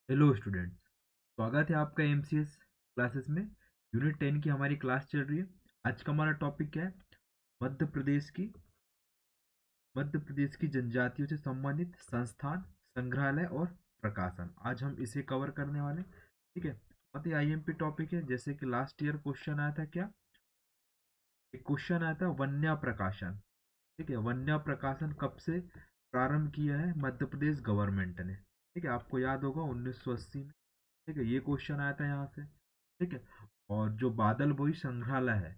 Hello students. स्वागत है आपका एमसीएस क्लासेस में। यूनिट 10 की हमारी क्लास चल रही है। आज का हमारा टॉपिक क्या है? मध्य प्रदेश की जनजातियों से संबंधित संस्थान, संग्रहालय और प्रकाशन। आज हम इसे कवर करने वाले हैं। ठीक है, बहुत ही आईएमपी टॉपिक है। जैसे कि लास्ट ईयर क्वेश्चन आया था, क्या एक क्वेश्चन आया था, वन्या प्रकाशन। ठीक है, वन्या प्रकाशन कब से प्रारंभ किया है मध्य प्रदेश गवर्नमेंट ने? ठीक है, आपको याद होगा 1980 में। ठीक है, ये क्वेश्चन आया था यहाँ से। ठीक है, और जो बादल बोई संग्रहालय है,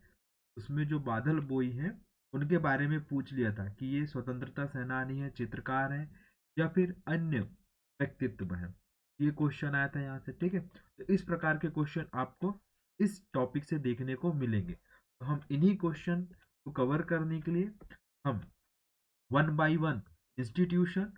उसमें जो बादल बोई हैं उनके बारे में पूछ लिया था कि ये स्वतंत्रता सेनानी है, चित्रकार है, या फिर अन्य व्यक्तित्व है। ये क्वेश्चन आया था यहाँ से। ठीक है, तो इस प्रकार के क्वेश्चन आपको इस टॉपिक से देखने को मिलेंगे। तो हम इन्हीं क्वेश्चन को कवर करने के लिए हम वन बाय वन इंस्टीट्यूशन,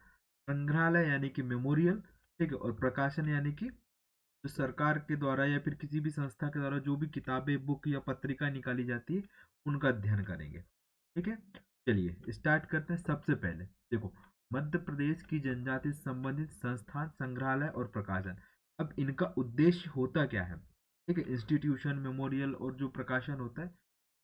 संग्रहालय यानी कि मेमोरियल, ठीक है, और प्रकाशन यानी कि जो सरकार के द्वारा या फिर किसी भी संस्था के द्वारा जो भी किताबें, बुक या पत्रिका निकाली जाती है, उनका अध्ययन करेंगे। ठीक है, चलिए स्टार्ट करते हैं। सबसे पहले देखो, मध्य प्रदेश की जनजाति से संबंधित संस्थान, संग्रहालय और प्रकाशन। अब इनका उद्देश्य होता क्या है? ठीक है, इंस्टीट्यूशन, मेमोरियल और जो प्रकाशन होता है,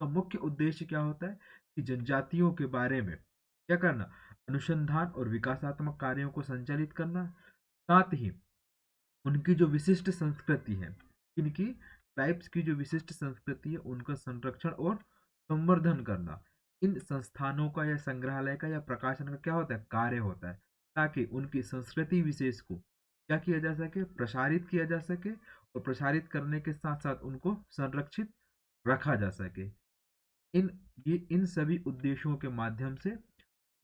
का मुख्य उद्देश्य क्या होता है कि जनजातियों के बारे में क्या करना, अनुसंधान और विकासात्मक कार्यों को संचालित करना, साथ ही उनकी जो विशिष्ट संस्कृति है, इनकी ट्राइब्स की जो विशिष्ट संस्कृति है, उनका संरक्षण और संवर्धन करना। इन संस्थानों का या संग्रहालय का या प्रकाशन का क्या होता है, कार्य होता है, ताकि उनकी संस्कृति विशेष को क्या किया जा सके, प्रसारित किया जा सके, और प्रसारित करने के साथ साथ उनको संरक्षित रखा जा सके। इन इन सभी उद्देश्यों के माध्यम से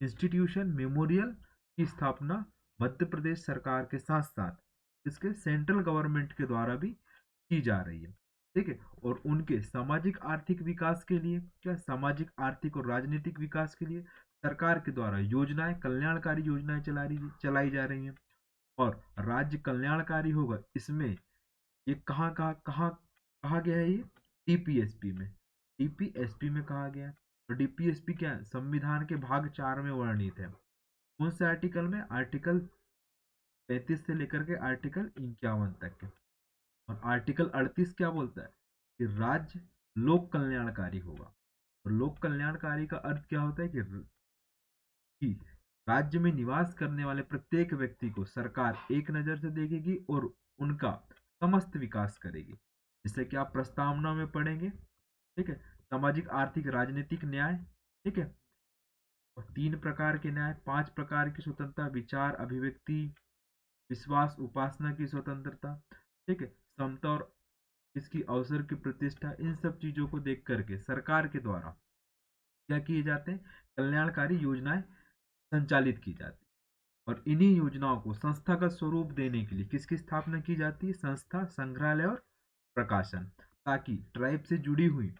इंस्टीट्यूशन, मेमोरियल की स्थापना मध्य प्रदेश सरकार के साथ साथ इसके सेंट्रल गवर्नमेंट के द्वारा भी की जा रही है। ठीक है, और उनके सामाजिक आर्थिक विकास के लिए, क्या सामाजिक आर्थिक और राजनीतिक विकास के लिए सरकार के द्वारा योजनाएं, कल्याणकारी योजनाएं चलाई जा रही हैं। और राज्य कल्याणकारी होगा, इसमें ये कहाँ कहा गया है? ये डीपीएसपी में, कहा गया है। और डीपीएसपी क्या है? संविधान के भाग 4 में वर्णित है। कौन से आर्टिकल में? आर्टिकल 35 से लेकर के आर्टिकल 51 तक के। और आर्टिकल 38 क्या बोलता है कि राज्य लोक कल्याणकारी होगा। और लोक कल्याणकारी का अर्थ क्या होता है कि राज्य में निवास करने वाले प्रत्येक व्यक्ति को सरकार एक नजर से देखेगी और उनका समस्त विकास करेगी। जिससे कि आप प्रस्तावना में पढ़ेंगे। ठीक है, सामाजिक, आर्थिक, राजनीतिक न्याय। ठीक है, और 3 प्रकार के न्याय, 5 प्रकार की स्वतंत्रता, विचार, अभिव्यक्ति, विश्वास, उपासना की स्वतंत्रता। ठीक है, समता और इसकी अवसर की प्रतिष्ठा। इन सब चीजों को देख करके सरकार के द्वारा क्या किए जाते हैं, कल्याणकारी योजनाएं संचालित की जाती है। और इन्हीं योजनाओं को संस्थागत स्वरूप देने के लिए किसकी स्थापना की जाती है? संस्था, संग्रहालय और प्रकाशन। ताकि ट्राइब से जुड़ी हुई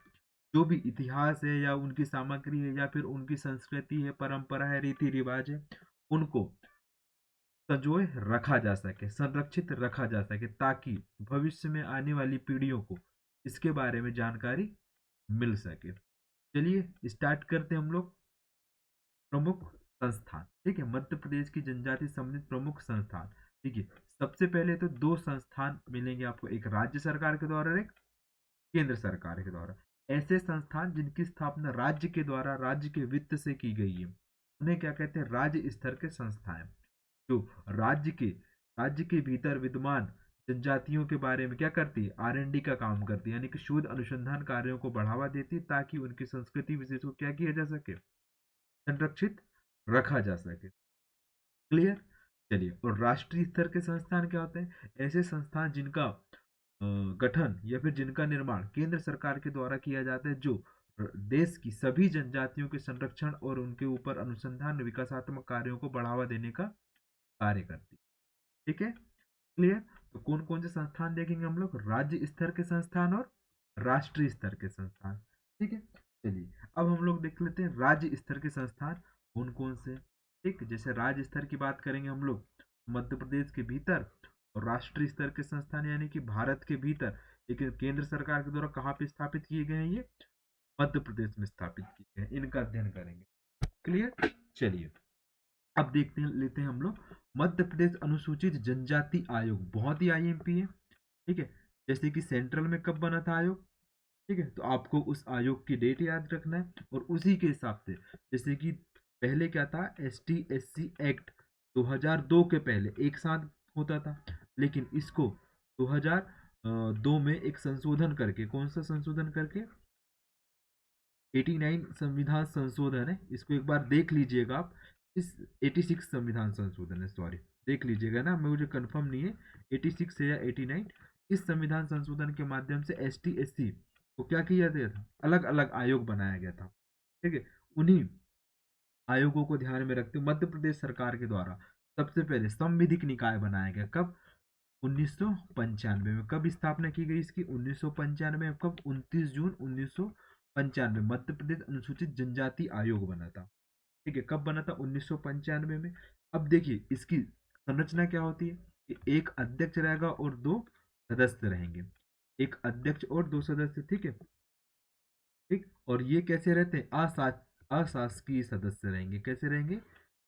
जो भी इतिहास है या उनकी सामग्री है या फिर उनकी संस्कृति है, परंपरा है, रीति रिवाज है, उनको संजोए रखा जा सके, संरक्षित रखा जा सके, ताकि भविष्य में आने वाली पीढ़ियों को इसके बारे में जानकारी मिल सके। चलिए स्टार्ट करते हैं हम लोग। प्रमुख संस्थान। ठीक है, मध्य प्रदेश की जनजाति संबंधित प्रमुख संस्थान। ठीक है, सबसे पहले तो 2 संस्थान मिलेंगे आपको, एक राज्य सरकार के द्वारा और एक केंद्र सरकार के द्वारा। ऐसे संस्थान जिनकी स्थापना राज्य के द्वारा, राज्य के वित्त से की गई है, उन्हें क्या कहते हैं? राज्य स्तर के संस्थाएं। जो राज्य के भीतर विद्यमान जनजातियों के बारे में क्या करती है? आर एन डी का काम करती है, यानी कि शोध अनुसंधान कार्यों को बढ़ावा देती है, ताकि उनकी संस्कृति विशेष को क्या किया जा सके, संरक्षित रखा जा सके। क्लियर? चलिए, और राष्ट्रीय स्तर के संस्थान क्या होते हैं? ऐसे संस्थान जिनका गठन या फिर जिनका निर्माण केंद्र सरकार के द्वारा किया जाता है, जो देश की सभी जनजातियों के संरक्षण और उनके ऊपर अनुसंधान विकासात्मक कार्यों को बढ़ावा देने का कार्य करती है। ठीक है, क्लियर? तो कौन कौन से संस्थान देखेंगे हम लोग? राज्य स्तर के संस्थान और राष्ट्रीय स्तर के संस्थान। ठीक है, चलिए अब हम लोग देख लेते हैं राज्य स्तर के संस्थान कौन कौन से। ठीक, जैसे राज्य स्तर की बात करेंगे हम लोग मध्य प्रदेश के भीतर, और राष्ट्रीय स्तर के संस्थान यानी कि भारत के भीतर, लेकिन केंद्र सरकार के द्वारा कहाँ पे स्थापित किए गए हैं? ये मध्य प्रदेश में स्थापित किए गए हैं। इनका अध्ययन करेंगे। क्लियर? चलिए अब देखते हैं, लेते हैं हम लोग मध्य प्रदेश अनुसूचित जनजाति आयोग, बहुत ही आईएमपी है, ठीक है। जैसे कि सेंट्रल में कब बना था आयोग, ठीक है, तो आपको उस आयोग की डेट याद रखना है और उसी के हिसाब से, जैसे कि पहले क्या था, ST SC एक्ट 2002 के पहले एक साथ होता था, लेकिन इसको 2002 में एक संशोधन करके, कौन सा संशोधन करके, 89 संविधान संशोधन है, इसको एक बार देख लीजिएगा आप। इस 86 संविधान संशोधन है, सॉरी, देख लीजिएगा ना, मुझे कंफर्म नहीं है 86 है या 89। इस संविधान संशोधन के माध्यम से ST SC को क्या किया गया था, अलग अलग आयोग बनाया गया था, ठीक है। उन्हीं आयोगों को ध्यान में रखते हुए मध्य प्रदेश सरकार के द्वारा सबसे पहले संविधिक निकाय बनाया गया, कब, 1995 में। कब स्थापना की गई इसकी, 1995 में। कब, 29 जून 1995 मध्य प्रदेश अनुसूचित जनजाति आयोग बना था, ठीक है। कब बना था, 1995 में। अब देखिए इसकी संरचना क्या होती है कि एक अध्यक्ष रहेगा और दो सदस्य रहेंगे, एक अध्यक्ष और दो सदस्य, ठीक है, ठीक। और ये कैसे रहते हैं, अशासकीय सदस्य रहेंगे, कैसे रहेंगे,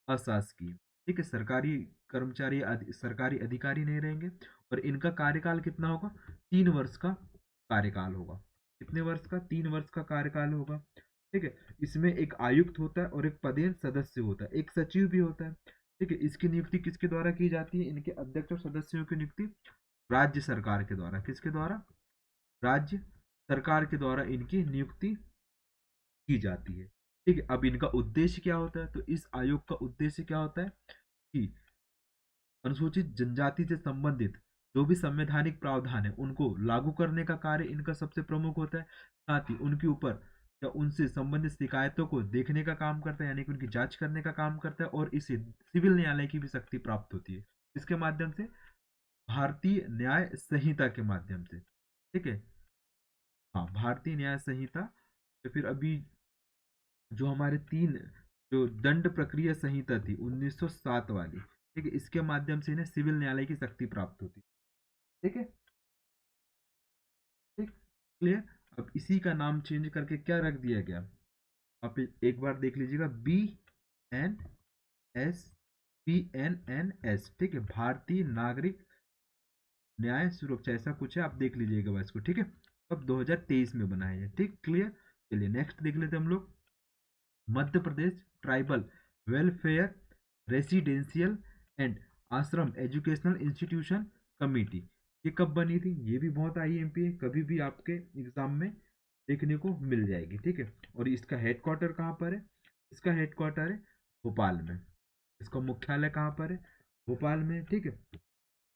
अशासकीय, ठीक है। सरकारी कर्मचारी, सरकारी अधिकारी नहीं रहेंगे। और इनका कार्यकाल कितना होगा, 3 वर्ष का कार्यकाल होगा। कितने वर्ष का, 3 वर्ष का कार्यकाल होगा, ठीक है। इसमें एक आयुक्त होता है और एक पदेन सदस्य होता है, एक सचिव भी होता है, ठीक है। इसकी नियुक्ति किसके द्वारा की जाती है, इनके अध्यक्ष और सदस्यों की नियुक्ति राज्य सरकार के द्वारा, किसके द्वारा, राज्य सरकार के द्वारा इनकी नियुक्ति की जाती है, ठीक है। अब इनका उद्देश्य क्या होता है, तो इस आयोग का उद्देश्य क्या होता है कि अनुसूचित जनजाति से संबंधित जो भी संवैधानिक प्रावधान है उनको लागू करने का कार्य इनका सबसे प्रमुख होता है। साथ ही उनके ऊपर या उनसे संबंधित शिकायतों को देखने का काम करता है, यानी कि उनकी जांच करने का काम करता है। और इसे सिविल न्यायालय की भी शक्ति प्राप्त होती है, इसके माध्यम से, भारतीय न्याय संहिता के माध्यम से, ठीक है। हाँ, भारतीय न्याय संहिता। तो फिर अभी जो हमारे तीन, जो दंड प्रक्रिया संहिता थी 1907 वाली, ठीक है, इसके माध्यम से इन्हें सिविल न्यायालय की शक्ति प्राप्त होती, ठीक है, ठीक, क्लियर। अब इसी का नाम चेंज करके क्या रख दिया गया, आप एक बार देख लीजिएगा, BNS, PNNS, ठीक है, भारतीय नागरिक न्याय सुरक्षा, ऐसा कुछ है, आप देख लीजिएगा बस इसको, ठीक है। अब 2023 में बनाया है, ठीक, क्लियर। चलिए नेक्स्ट देख लेते हैं हम लोग, Madhya Pradesh tribal welfare residential and आश्रम एजुकेशनल इंस्टीट्यूशन कमेटी, ये कब बनी थी, ये भी बहुत आईएमपी है, कभी भी आपके एग्जाम में देखने को मिल जाएगी, ठीक है। और इसका हेडक्वार्टर कहाँ पर है, इसका हेडक्वार्टर है भोपाल में, इसका मुख्यालय कहाँ पर है, भोपाल में, ठीक है।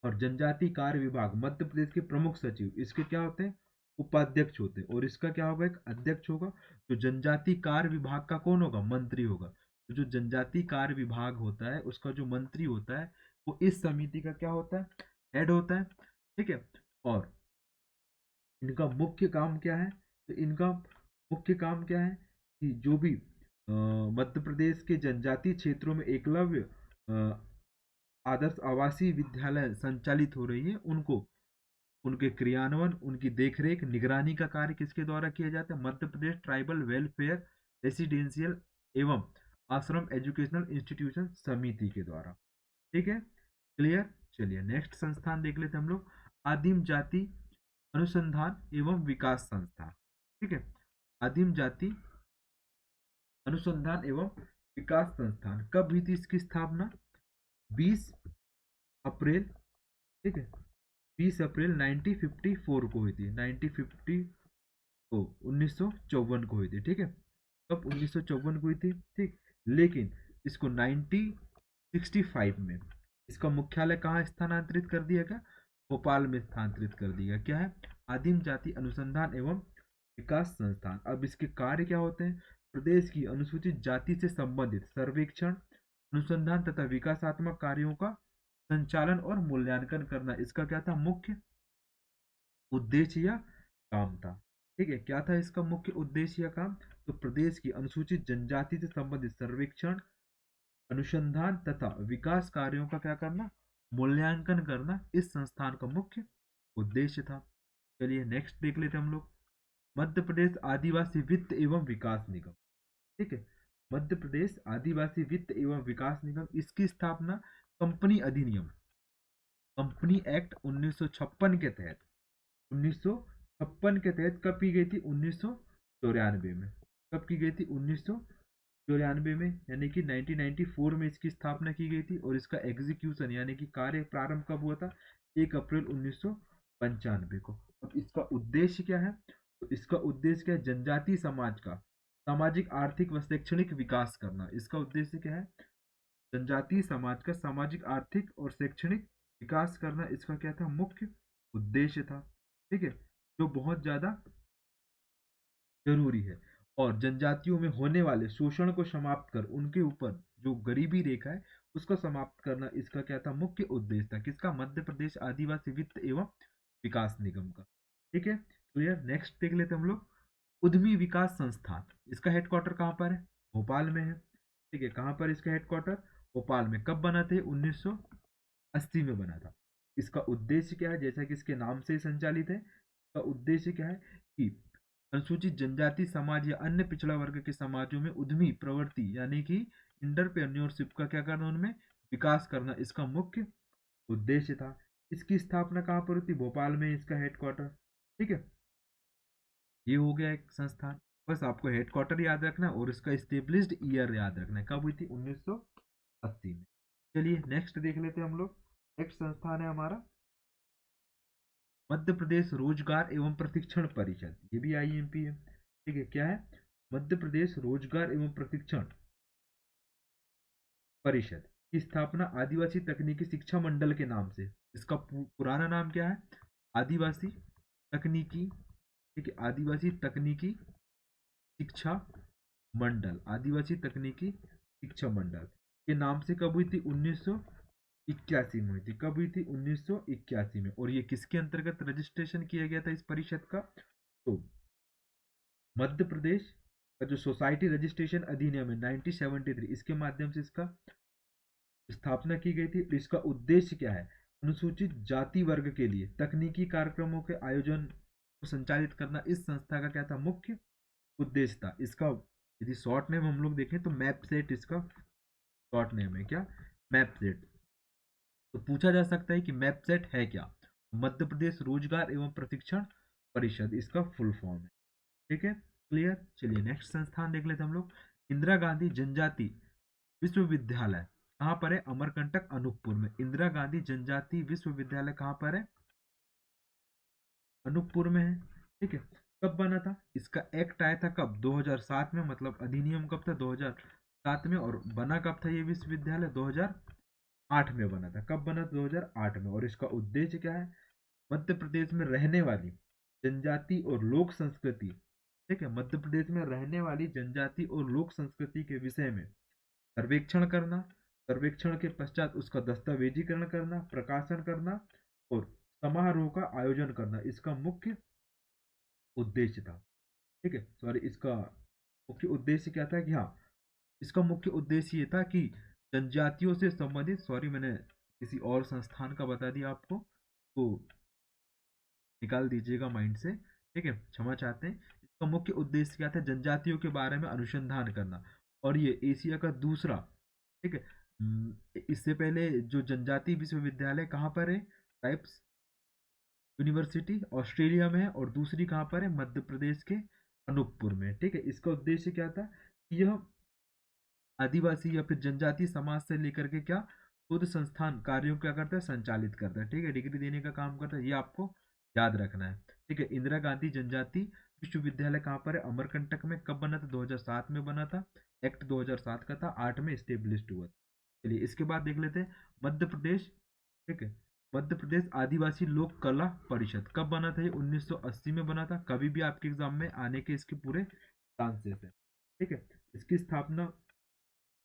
और जनजाति कार्य विभाग मध्य प्रदेश के प्रमुख सचिव इसके क्या होते हैं, उपाध्यक्ष होते हैं। और इसका क्या होगा, एक अध्यक्ष होगा। जो जनजाति कार्य विभाग का कौन होगा, मंत्री होगा। तो जो जनजाति कार्य विभाग होता है उसका जो मंत्री होता है वो इस समिति का क्या होता है, हेड होता है, ठीक है। और इनका मुख्य काम क्या है, तो इनका मुख्य काम क्या है कि जो भी मध्य प्रदेश के जनजातीय क्षेत्रों में एकलव्य आदर्श आवासीय विद्यालय संचालित हो रही है, उनको, उनके क्रियान्वयन, उनकी देखरेख, निगरानी का कार्य किसके द्वारा किया जाता है, Madhya Pradesh tribal welfare residential एवं आश्रम एजुकेशनल इंस्टीट्यूशन समिति के द्वारा, ठीक है, क्लियर। चलिए नेक्स्ट संस्थान देख लेते हैं हम लोग, आदिम जाति अनुसंधान एवं विकास संस्थान, ठीक है। आदिम जाति अनुसंधान एवं विकास संस्थान कब हुई थी इसकी स्थापना, 20 अप्रैल, ठीक है, 20 अप्रैल 1954 को हुई थी, 1950 को 1954 को हुई थी, ठीक है। कब, 1954 को हुई थी, ठीक। लेकिन इसको 1965 में इसका मुख्यालय कहाँ स्थानांतरित कर दिया गया, भोपाल में स्थानांतरित कर दिया गया। क्या है, आदिम जाति अनुसंधान एवं विकास संस्थान। अब इसके कार्य क्या होते हैं, प्रदेश की अनुसूचित जाति से संबंधित सर्वेक्षण, अनुसंधान तथा विकासात्मक कार्यों का संचालन और मूल्यांकन करना इसका क्या था, मुख्य उद्देश्य या काम था, ठीक है। क्या था इसका मुख्य उद्देश्य या काम, तो प्रदेश की अनुसूचित जनजाति से संबंधित सर्वेक्षण, अनुसंधान तथा विकास कार्यों का क्या करना, मूल्यांकन करना इस संस्थान का मुख्य उद्देश्य था। चलिए नेक्स्ट देख लेते हैं हम लोग, मध्य प्रदेश आदिवासी वित्त एवं विकास निगम, ठीक है। मध्य प्रदेश आदिवासी वित्त एवं विकास निगम, इसकी स्थापना कंपनी अधिनियम, कंपनी एक्ट 1956 के तहत, 1956 के तहत कब की गई थी? 1994 में। कब की गई थी? 1994 में, यानी कि 1994 में इसकी स्थापना की गई थी। और इसका एग्जीक्यूशन यानी कि कार्य प्रारंभ कब हुआ था? 1 अप्रैल 1995 को। अब इसका उद्देश्य क्या है? तो इसका उद्देश्य क्या है? जनजातीय समाज का सामाजिक, आर्थिक व शैक्षणिक विकास करना। इसका उद्देश्य क्या है? जनजातीय समाज का सामाजिक, आर्थिक और शैक्षणिक विकास करना इसका क्या था? मुख्य उद्देश्य था। ठीक है, जो बहुत ज्यादा जरूरी है। और जनजातियों में होने वाले शोषण को समाप्त कर उनके ऊपर जो गरीबी रेखा है उसको समाप्त करना इसका क्या था? मुख्य उद्देश्य था। किसका? मध्य प्रदेश आदिवासी वित्त एवं विकास निगम का। ठीक है, क्लियर। नेक्स्ट देख लेते हम लोग, उद्यमी विकास संस्थान। इसका हेडक्वार्टर कहाँ पर है? भोपाल में है। ठीक है, कहाँ पर इसका हेडक्वार्टर? भोपाल में। कब बना था? 1980 में बना था। इसका उद्देश्य क्या है? जैसा कि इसके नाम से ही संचालित है, इसका उद्देश्य क्या है कि अनुसूचित जनजाति समाज या अन्य पिछड़ा वर्ग के समाजों में उद्यमी प्रवृत्ति यानी कि इंटरप्रेन्योरशिप का क्या करना, उनमें विकास करना इसका मुख्य उद्देश्य था। इसकी स्थापना कहाँ पर हुई थी? भोपाल में इसका हेडक्वार्टर। ठीक है, ये हो गया एक संस्थान। बस आपको हेडक्वार्टर याद रखना है और इसका स्टेब्लिश्ड ईयर याद रखना है, कब हुई थी? 1980 में। चलिए नेक्स्ट देख लेते हैं हम लोग। नेक्स्ट संस्थान है हमारा मध्य प्रदेश रोजगार एवं प्रशिक्षण परिषद। ये भी आईएमपी है। ठीक है, क्या है? मध्य प्रदेश रोजगार एवं प्रशिक्षण परिषद की स्थापना आदिवासी तकनीकी शिक्षा मंडल के नाम से। इसका पुराना नाम क्या है? आदिवासी तकनीकी, ठीक है, आदिवासी तकनीकी शिक्षा मंडल, आदिवासी तकनीकी शिक्षा मंडल के नाम से कब हुई थी? 1981 में हुई थी। कब हुई थी? 1981 में। और ये किसके अंतर्गत रजिस्ट्रेशन किया गया था इस परिषद का? तो मध्य प्रदेश का जो सोसाइटी रजिस्ट्रेशन अधिनियम है 1973, इसके माध्यम से इसका स्थापना की गई थी। इसका उद्देश्य क्या है? अनुसूचित जाति वर्ग के लिए तकनीकी कार्यक्रमों के आयोजन को संचालित करना इस संस्था का क्या था? मुख्य उद्देश्य था। इसका यदि शॉर्ट नेम हम लोग देखें तो मैप सेट इसका शॉर्ट नेम है। क्या? Map set. तो पूछा जा सकता है कि मैप सेट है क्या? मध्य प्रदेश रोजगार एवं प्रशिक्षण परिषद इसका फुल फॉर्म है। ठीक है, क्लियर। चलिए नेक्स्ट संस्थान देख लेते हैं हम लोग। इंदिरा गांधी जनजाति विश्वविद्यालय कहाँ पर है? अमरकंटक अनूपपुर में। इंदिरा गांधी जनजाति विश्वविद्यालय कहाँ पर है? अनूपपुर में है। ठीक है, कब बना था? इसका एक्ट आया था कब? 2007 में। मतलब अधिनियम कब था? 2007 में। और बना कब था ये विश्वविद्यालय? 2008 में बना था। कब बना? 2008 में। और इसका उद्देश्य क्या है? मध्य प्रदेश में रहने वाली जनजाति और लोक संस्कृति, ठीक है, मध्य प्रदेश में रहने वाली जनजाति और लोक संस्कृति के विषय में सर्वेक्षण करना, सर्वेक्षण के पश्चात उसका दस्तावेजीकरण करना, प्रकाशन करना और समारोह का आयोजन करना इसका मुख्य उद्देश्य था। ठीक है, सॉरी, इसका मुख्य उद्देश्य क्या था कि हाँ, इसका मुख्य उद्देश्य ये था कि जनजातियों से संबंधित, सॉरी मैंने किसी और संस्थान का बता दिया आपको, तो निकाल दीजिएगा माइंड से। ठीक है, क्षमा चाहते हैं। इसका मुख्य उद्देश्य क्या था? जनजातियों के बारे में अनुसंधान करना। और ये एशिया का दूसरा, ठीक है, इससे पहले जो जनजाति विश्वविद्यालय कहाँ पर है? टाइप्स यूनिवर्सिटी ऑस्ट्रेलिया में है। और दूसरी कहाँ पर है? मध्य प्रदेश के अनूपपुर में। ठीक है, इसका उद्देश्य क्या था? यह आदिवासी या फिर जनजाति समाज से लेकर के क्या खुद संस्थान कार्यों क्या करता है? संचालित करता है। ठीक है, डिग्री देने का काम करता है। ये आपको याद रखना है। ठीक है, इंदिरा गांधी जनजाति विश्वविद्यालय कहाँ पर है? अमरकंटक में। कब बना था? 2007 में बना था। एक्ट 2007 का था, 8 में स्टेब्लिश्ड हुआ था। चलिए इसके बाद देख लेते हैं मध्य प्रदेश। ठीक है, मध्य प्रदेश आदिवासी लोक कला परिषद कब बना था? ये 1980 में बना था। कभी भी आपके एग्जाम में आने के इसके पूरे चांसेस है। ठीक है, इसकी स्थापना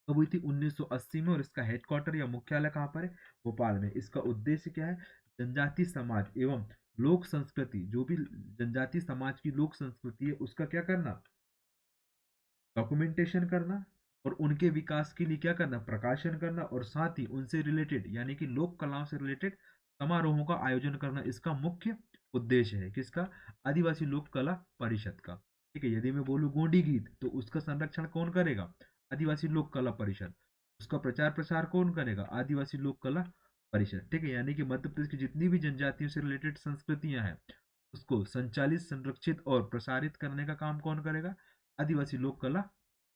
कब हुई थी? 1980 में। और इसका हेडक्वार्टर या मुख्यालय कहाँ पर है? भोपाल में। इसका उद्देश्य क्या है? जनजाति समाज एवं लोक संस्कृति, जो भी जनजाति समाज की लोक संस्कृति है उसका क्या करना? डॉक्यूमेंटेशन करना और उनके विकास के लिए क्या करना? प्रकाशन करना। और साथ ही उनसे रिलेटेड यानी कि लोक कलाओं से रिलेटेड समारोहों का आयोजन करना इसका मुख्य उद्देश्य है। किसका? आदिवासी लोक कला परिषद का। ठीक है, यदि मैं बोलूँ गोंडी गीत तो उसका संरक्षण कौन करेगा? आदिवासी लोक कला परिषद। उसका प्रचार प्रसार कौन करेगा? आदिवासी लोक कला परिषद। ठीक है, यानी कि मध्य प्रदेश की जितनी भी जनजातियों से रिलेटेड संस्कृतियां हैं उसको संचालित, संरक्षित और प्रसारित करने का काम कौन करेगा? आदिवासी लोक कला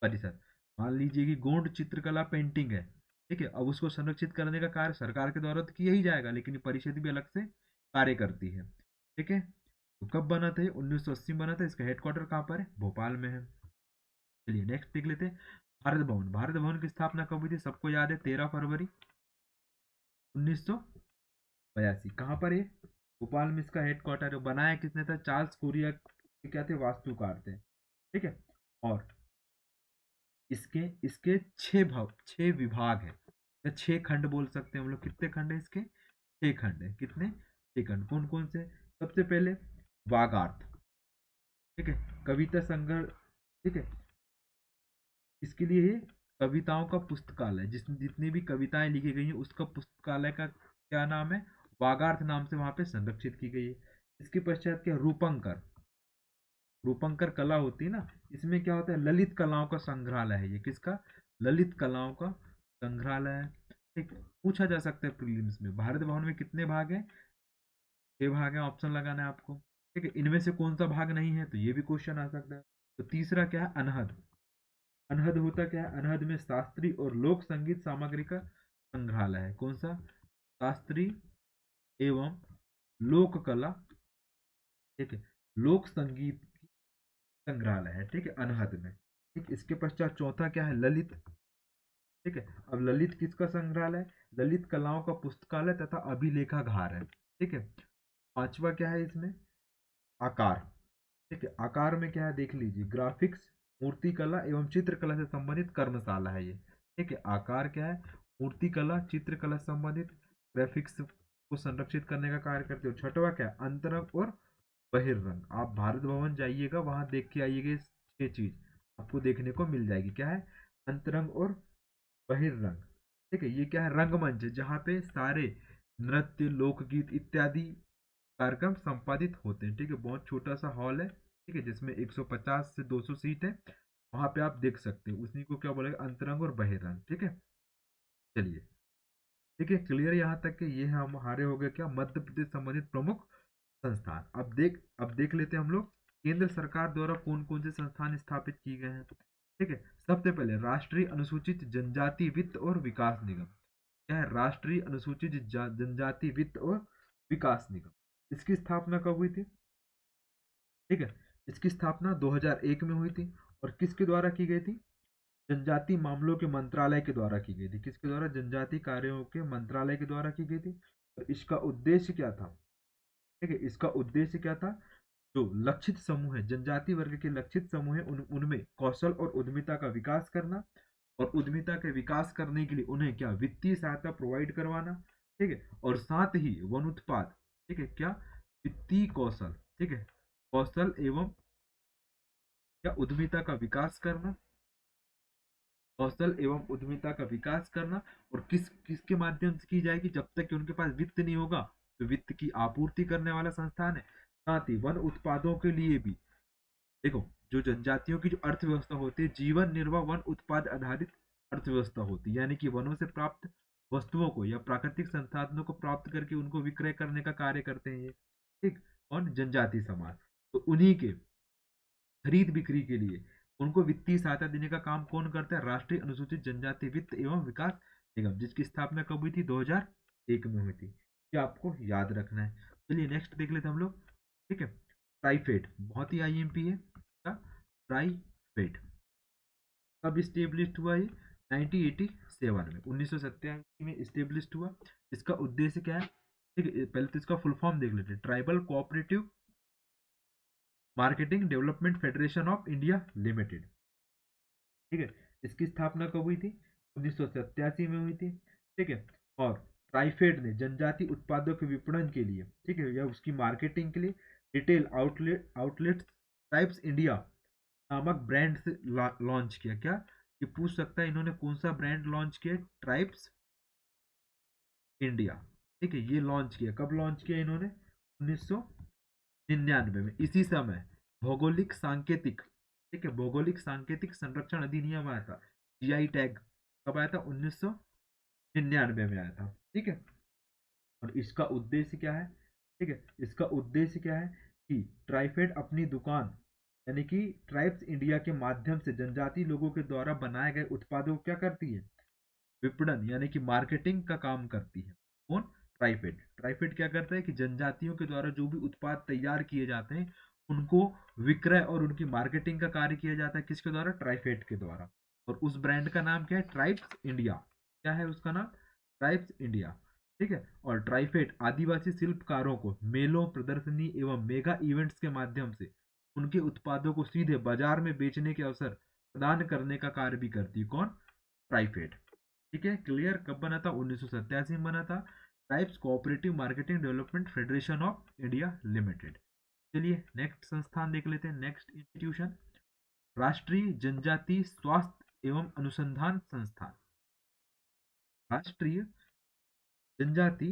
परिषद। मान लीजिए कि गोंड चित्रकला पेंटिंग है, ठीक है, अब उसको संरक्षित करने का कार्य सरकार के द्वारा तो किया ही जाएगा, लेकिन परिषद भी अलग से कार्य करती है। ठीक है, तो कब बना था ये? 1980 में बना था। इसका हेडक्वार्टर कहाँ पर है? भोपाल में है। चलिए नेक्स्ट देख लेते हैं। भारत भवन। भारत भवन की स्थापना कब हुई थी? सबको याद है, 13 फरवरी 1982। कहाँ पर है? भोपाल में इसका हेडक्वार्टर है। बनाया किसने था? चार्ल्स कोरिया के क्या थे? वास्तुकार थे। ठीक है, और इसके इसके 6 विभाग है, या 6 खंड बोल सकते हैं हम लोग। कितने खंड है इसके? 6 खंड है। कितने? 6 खंड। कौन कौन से? सबसे पहले वागार्थ, ठीक है, कविता संग्रह, ठीक है, इसके लिए ये कविताओं का पुस्तकालय, जिसमें जितनी भी कविताएं लिखी गई हैं उसका पुस्तकालय का क्या नाम है? वागार्थ नाम से वहां पे संरक्षित की गई है। इसके पश्चात क्या? रूपंकर। रूपंकर कला होती है ना, इसमें क्या होता है? ललित कलाओं का संग्रहालय है ये। किसका? ललित कलाओं का संग्रहालय है। ठीक, पूछा जा सकता है प्रीलिम्स में, भारत भवन में कितने भाग हैं? 6 भाग हैं, ऑप्शन लगाना है आपको। ठीक है, इनमें से कौन सा भाग नहीं है? तो ये भी क्वेश्चन आ सकता है। तो तीसरा क्या है? अनहद। अनहद होता क्या है? अनहद में शास्त्रीय और लोक संगीत सामग्री का संग्रहालय है। कौन सा? शास्त्रीय एवं लोक कला, ठीक है, लोक संगीत संग्रहालय है। ठीक है, अनहद में। ठीक, इसके पश्चात चौथा क्या है? ललित। ठीक है, अब ललित किसका संग्रहालय? ललित कलाओं का पुस्तकालय तथा अभिलेखागार है। ठीक है, पांचवा क्या है इसमें? आकार। ठीक है, आकार में क्या है? देख लीजिए, ग्राफिक्स, मूर्ति कला एवं चित्रकला से संबंधित कर्मशाला है ये। ठीक है, आकार क्या है? मूर्ति कला, चित्रकला से संबंधित, ग्राफिक्स को संरक्षित करने का कार्य करते हो। छठवा क्या है? अंतरंग और बहिर्रंग। आप भारत भवन जाइएगा, वहां देख के आइएगा, ये चीज आपको देखने को मिल जाएगी। क्या है? अंतरंग और बहिर्रंग। ठीक है, ये क्या है? रंगमंच है, जहाँ पे सारे नृत्य, लोकगीत इत्यादि कार्यक्रम संपादित होते हैं। ठीक है, बहुत छोटा सा हॉल है, ठीक है, जिसमें 150 से 200 सीट है। वहां पे आप देख सकते हो। उसी को क्या बोलेगा? अंतरंग और बहिरंग। ठीक है, चलिए, ठीक है, क्लियर यहाँ तक कि ये हमारे हो गए क्या? मध्य प्रदेश संबंधित प्रमुख संस्थान। अब देख लेते हैं हम लोग केंद्र सरकार द्वारा कौन कौन से संस्थान स्थापित किए गए हैं। ठीक है, सबसे पहले राष्ट्रीय अनुसूचित जनजाति वित्त और विकास निगम। क्या है? राष्ट्रीय अनुसूचित जनजाति वित्त और विकास निगम। इसकी स्थापना कब हुई थी? ठीक है, इसकी स्थापना 2001 में हुई थी। और किसके द्वारा की गई थी? जनजाति मामलों के मंत्रालय के द्वारा की गई थी। किसके द्वारा? जनजाति कार्यों के मंत्रालय के द्वारा की गई थी। और इसका उद्देश्य क्या था? ठीक है, इसका उद्देश्य क्या था? जो लक्षित समूह है, जनजाति वर्ग के लक्षित समूह है, उनमें कौशल और उद्यमिता का विकास करना, और उद्यमिता के विकास करने के लिए उन्हें क्या? वित्तीय सहायता प्रोवाइड करवाना। ठीक है, और साथ ही वन उत्पाद, ठीक है, क्या? वित्तीय कौशल, ठीक है, कौशल एवं क्या? उद्यमिता का विकास करना, कौशल एवं उद्यमिता का विकास करना। और किसके माध्यम से की जाएगी? जब तक कि उनके पास वित्त नहीं होगा, तो वित्त की आपूर्ति करने वाला संस्थान है। साथ ही वन उत्पादों के लिए भी, देखो, जो जनजातियों की जो अर्थव्यवस्था होती है, जीवन निर्वाह वन उत्पाद आधारित अर्थव्यवस्था होती है, यानी कि वनों से प्राप्त वस्तुओं को या प्राकृतिक संसाधनों को प्राप्त करके उनको विक्रय करने का कार्य करते हैं ये। ठीक, और जनजाति समाज, तो उन्हीं के खरीद बिक्री के लिए उनको वित्तीय सहायता देने का काम कौन करता है? राष्ट्रीय अनुसूचित जनजाति वित्त एवं विकास निगम, जिसकी स्थापना कब हुई थी? 2001 में हुई थी। ये आपको याद रखना है। चलिए नेक्स्ट देख लेते हैं हम लोग। ठीक है, ट्राइफेड बहुत ही आईएमपी है। ट्राइफेड कब स्टेब्लिश हुआ ये? 1987 में, 1987 में स्टेब्लिश हुआ। इसका उद्देश्य क्या है? ठीक है, पहले तो इसका फुल फॉर्म देख लेते हैं। Tribal cooperative marketing development federation of India limited. ठीक है, इसकी स्थापना कब हुई थी? 1987 में हुई थी। ठीक है, और ट्राइफेड ने जनजाति उत्पादों के विपणन के लिए, ठीक है, या उसकी मार्केटिंग के लिए रिटेल आउटलेट्स ट्राइब्स इंडिया नामक ब्रांड से लॉन्च किया। क्या ये पूछ सकता है इन्होंने कौन सा ब्रांड लॉन्च किया? Tribes India. ठीक है, ये लॉन्च किया। कब लॉन्च किया इन्होंने? 1999 में। इसी समय भौगोलिक सांकेतिक, ठीक है, भौगोलिक सांकेतिक संरक्षण अधिनियम आया था, जीआई टैग कब आया था? 1999 में आया था। ठीक है, और इसका उद्देश्य क्या है? ठीक है, इसका उद्देश्य क्या है कि ट्राइफेड अपनी दुकान यानी कि ट्राइब्स इंडिया के माध्यम से जनजाति लोगों के द्वारा बनाए गए उत्पादों को क्या करती है? विपणन यानी कि मार्केटिंग का काम करती है। कौन? ट्राइफेड। ट्राइफेड क्या करता है कि जनजातियों के द्वारा जो भी उत्पाद तैयार किए जाते हैं उनको विक्रय और उनकी मार्केटिंग का कार्य किया जाता है। किसके द्वारा? ट्राइफेड के द्वारा। और उस ब्रांड का नाम क्या है? Tribes India. क्या है उसका नाम? Tribes India. ठीक है, और ट्राइफेड आदिवासी शिल्पकारों को मेलों, प्रदर्शनी एवं मेगा इवेंट्स के माध्यम से उनके उत्पादों को सीधे बाजार में बेचने के अवसर प्रदान करने का कार्य भी करती है। कौन? ट्राइफेड। ठीक है, क्लियर। कब बना था? 1987 में बना था। Tribes cooperative marketing development federation of India limited. चलिए नेक्स्ट संस्थान देख लेते हैं, नेक्स्ट इंस्टीट्यूशन, राष्ट्रीय जनजाति स्वास्थ्य एवं अनुसंधान संस्थान। राष्ट्रीय जनजाति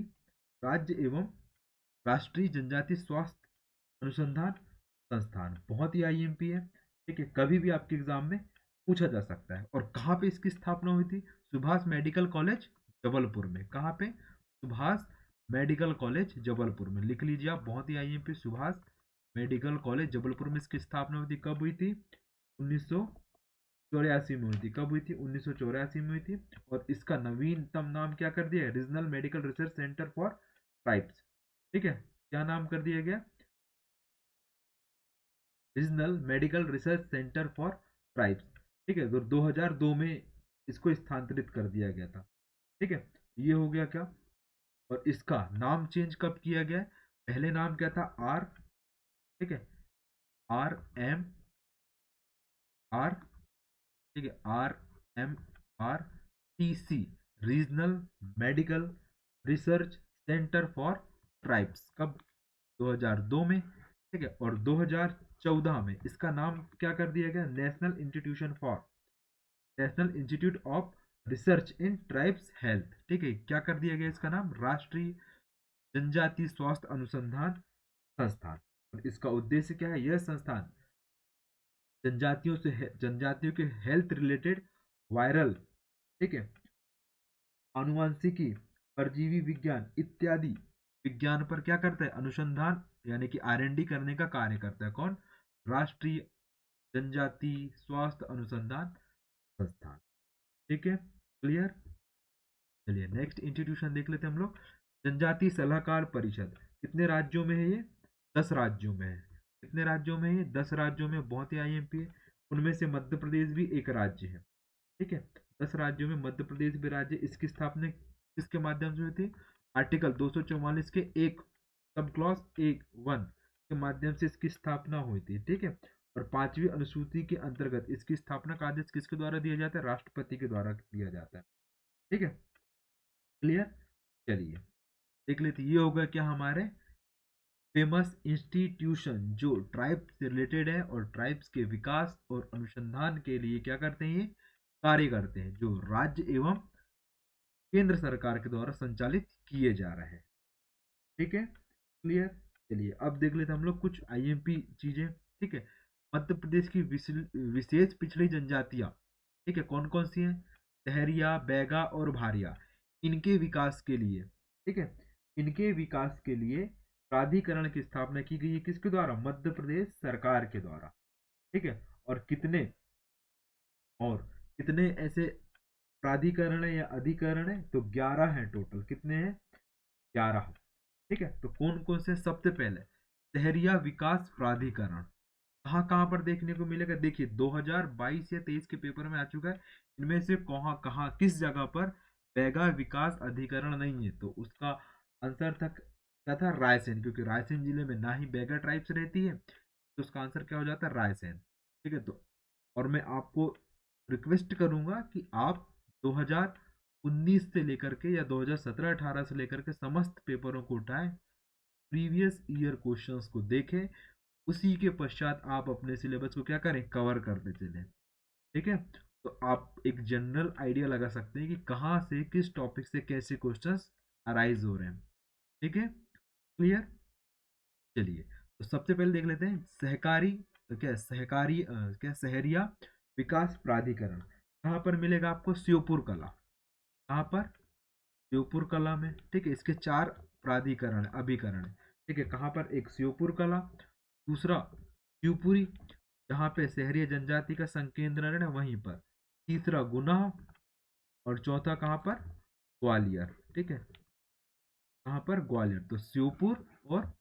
राज्य एवं राष्ट्रीय जनजाति स्वास्थ्य अनुसंधान संस्थान, बहुत ही आईएमपी है। ठीक है, कभी भी आपके एग्जाम में पूछा जा सकता है। और कहाँ पे इसकी स्थापना हुई थी? सुभाष मेडिकल कॉलेज जबलपुर में। कहाँ पे? सुभाष मेडिकल कॉलेज जबलपुर में, लिख लीजिए आप, बहुत ही IMP. Subhash medical college Jabalpur में इसकी स्थापना हुई थी। कब हुई थी? 1984 में हुई थी। कब हुई थी? 1984 में हुई थी। और इसका नवीनतम नाम क्या कर दिया है? Regional medical research centre for tribes. ठीक है, क्या नाम कर दिया गया? Regional medical research centre for tribes. ठीक है, तो 2002 में इसको स्थानांतरित कर दिया गया था। ठीक है, ये हो गया क्या? और इसका नाम चेंज कब किया गया? पहले नाम क्या था? आर, ठीक है, RMR, ठीक है, RMRTC, regional medical research centre for tribes. कब? 2002 में। ठीक है, और 2014 में इसका नाम क्या कर दिया गया? National institute of research in tribes health. ठीक है, क्या कर दिया गया इसका नाम? राष्ट्रीय जनजाति स्वास्थ्य अनुसंधान संस्थान। और इसका उद्देश्य क्या है? यह संस्थान जनजातियों के हेल्थ रिलेटेड वायरल, ठीक है, आनुवंशिकी, परजीवी विज्ञान इत्यादि विज्ञान पर क्या करता है? अनुसंधान यानी कि R&D करने का कार्य करता है। कौन? राष्ट्रीय जनजाति स्वास्थ्य अनुसंधान संस्थान। ठीक है, क्लियर। चलिए नेक्स्ट इंस्टीट्यूशन देख लेते हैं हम लोग, जनजाति सलाहकार परिषद। कितने राज्यों में है ये? 10 राज्यों में है। कितने राज्यों में है ये? 10 राज्यों में, बहुत ही आईएमपी है। उनमें से मध्य प्रदेश भी एक राज्य है। ठीक है, 10 राज्यों में मध्य प्रदेश भी राज्य। इसकी स्थापना किसके माध्यम से हुई थी? आर्टिकल 244 के एक सब क्लॉज एक वन के माध्यम से इसकी स्थापना हुई थी। ठीक है, और 5वीं अनुसूची के अंतर्गत इसकी स्थापना का आदेश किसके द्वारा दिया जाता है? राष्ट्रपति के द्वारा दिया जाता है। ठीक है, क्लियर। चलिए देख लेते, ये होगा क्या हमारे फेमस इंस्टीट्यूशन जो ट्राइब्स से रिलेटेड है और ट्राइब्स के विकास और अनुसंधान के लिए क्या करते हैं? ये कार्य करते हैं, जो राज्य एवं केंद्र सरकार के द्वारा संचालित किए जा रहे हैं। ठीक है, क्लियर। चलिए अब देख लेते हैं हम लोग कुछ आईएमपी चीजें। ठीक है, मध्य प्रदेश की विशेष पिछड़ी जनजातियां, ठीक है, कौन कौन सी हैं? सहरिया, बैगा और भारिया। इनके विकास के लिए, ठीक है, इनके विकास के लिए प्राधिकरण की स्थापना की गई है। किसके द्वारा? मध्य प्रदेश सरकार के द्वारा। ठीक है, और और कितने ऐसे प्राधिकरण है या अधिकरण है? तो 11 है टोटल। कितने हैं? 11। ठीक है, तो कौन कौन से? सबसे पहले शहरिया विकास प्राधिकरण। कहाँ कहाँ पर देखने को मिलेगा? देखिए 2022 या 23 के पेपर में आ चुका है। इनमें से कहाँ कहाँ किस जगह पर बैगा विकास अधिकरण नहीं है? तो उसका आंसर था क्या था? रायसेन, क्योंकि रायसेन जिले में ना ही बैगा ट्राइब्स रहती है, तो उसका आंसर क्या हो जाता है? रायसेन। ठीक है, तो और मैं आपको रिक्वेस्ट करूंगा कि आप 2019 से लेकर के या 2017-18 से लेकर के समस्त पेपरों को उठाएं, प्रीवियस ईयर क्वेश्चंस को देखें, उसी के पश्चात आप अपने सिलेबस को क्या करें? कवर करते चलें। ठीक है, तो आप एक जनरल आइडिया लगा सकते हैं कि कहाँ से किस टॉपिक से कैसे क्वेश्चंस अराइज हो रहे हैं। ठीक है, क्लियर। चलिए, तो सबसे पहले देख लेते हैं सहकारी, तो क्या सहकारी क्या शहरिया विकास प्राधिकरण। कहाँ पर मिलेगा आपको? श्योपुर कला। कहाँ पर? श्योपुर कला में। ठीक है, इसके 4 प्राधिकरण अभिकरण है। ठीक है, कहाँ पर? एक श्योपुर कला, दूसरा शिवपुरी जहाँ पे शहरी जनजाति का संकेंद्रण है वहीं पर, तीसरा गुना, और चौथा कहाँ पर? ग्वालियर। ठीक है, कहाँ पर? ग्वालियर। तो श्योपुर और